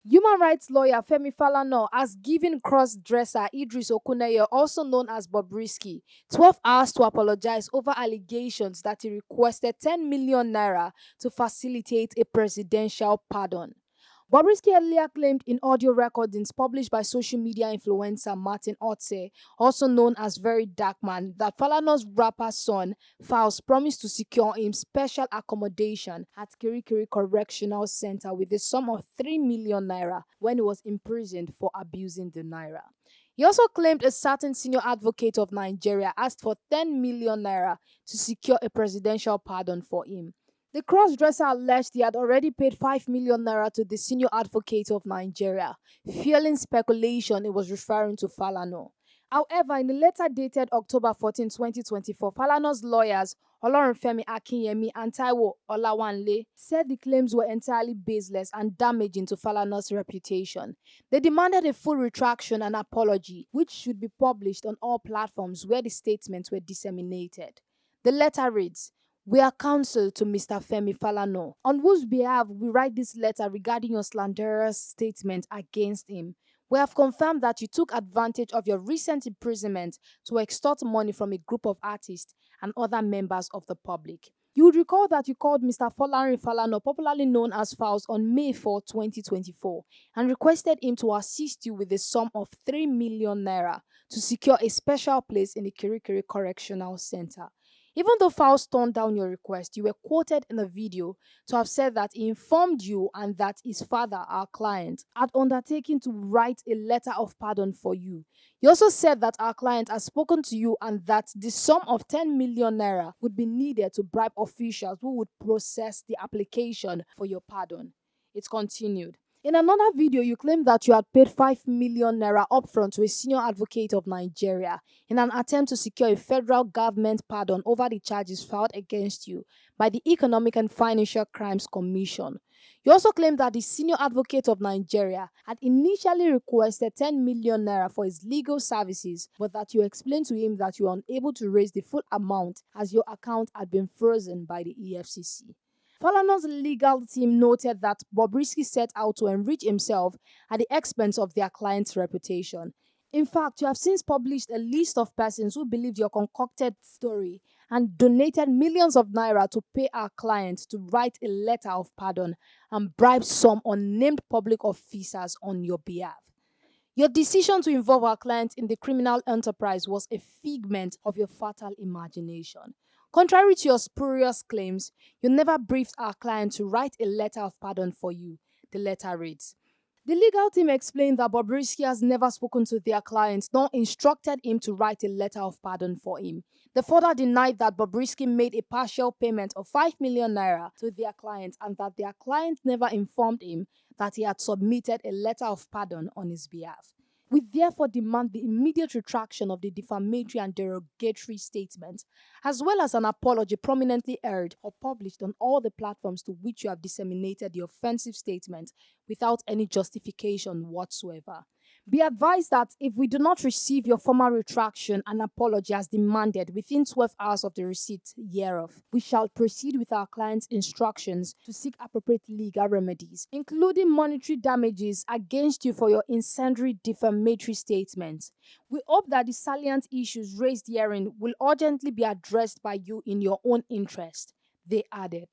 Human rights lawyer Femi Falana has given cross-dresser Idris Okuneye, also known as Bobrisky, 12 hours to apologize over allegations that he requested 10 million naira to facilitate a presidential pardon. Bobrisky earlier claimed in audio recordings published by social media influencer Martin Otse, also known as Very Dark Man, that Falana's rapper son, Falz, promised to secure him special accommodation at Kirikiri Correctional Center with a sum of 3 million naira when he was imprisoned for abusing the naira. He also claimed a certain senior advocate of Nigeria asked for 10 million naira to secure a presidential pardon for him. The cross-dresser alleged he had already paid 5 million naira to the senior advocate of Nigeria, fueling speculation it was referring to Falana. However, in a letter dated October 14, 2024, Falana's lawyers Olorunfemi Akinyemi and Taiwo Olawanle said the claims were entirely baseless and damaging to Falana's reputation. They demanded a full retraction and apology, which should be published on all platforms where the statements were disseminated. The letter reads, "We are counsel to Mr. Femi Falana, on whose behalf we write this letter regarding your slanderous statement against him. We have confirmed that you took advantage of your recent imprisonment to extort money from a group of artists and other members of the public. You would recall that you called Mr. Folarin Falana, popularly known as Falz, on May 4, 2024, and requested him to assist you with a sum of 3 million naira to secure a special place in the Kirikiri Correctional Center. Even though Faust turned down your request, you were quoted in a video to have said that he informed you and that his father, our client, had undertaken to write a letter of pardon for you. You also said that our client has spoken to you and that the sum of 10 million naira would be needed to bribe officials who would process the application for your pardon." It continued. In another video, you claimed that you had paid 5 million naira upfront to a senior advocate of Nigeria in an attempt to secure a federal government pardon over the charges filed against you by the Economic and Financial Crimes Commission. You also claimed that the senior advocate of Nigeria had initially requested 10 million naira for his legal services, but that you explained to him that you were unable to raise the full amount as your account had been frozen by the EFCC. Falana's legal team noted that Bobrisky set out to enrich himself at the expense of their client's reputation. In fact, you have since published a list of persons who believed your concocted story and donated millions of naira to pay our client to write a letter of pardon and bribe some unnamed public officers on your behalf. Your decision to involve our client in the criminal enterprise was a figment of your fertile imagination. Contrary to your spurious claims, you never briefed our client to write a letter of pardon for you. The letter reads. The legal team explained that Bobrisky has never spoken to their client nor instructed him to write a letter of pardon for him. They further denied that Bobrisky made a partial payment of 5 million naira to their client and that their client never informed him that he had submitted a letter of pardon on his behalf. We therefore demand the immediate retraction of the defamatory and derogatory statement, as well as an apology prominently aired or published on all the platforms to which you have disseminated the offensive statement without any justification whatsoever. Be advised that if we do not receive your formal retraction and apology as demanded within 12 hours of the receipt hereof, we shall proceed with our client's instructions to seek appropriate legal remedies, including monetary damages against you for your incendiary defamatory statements. We hope that the salient issues raised herein will urgently be addressed by you in your own interest, they added.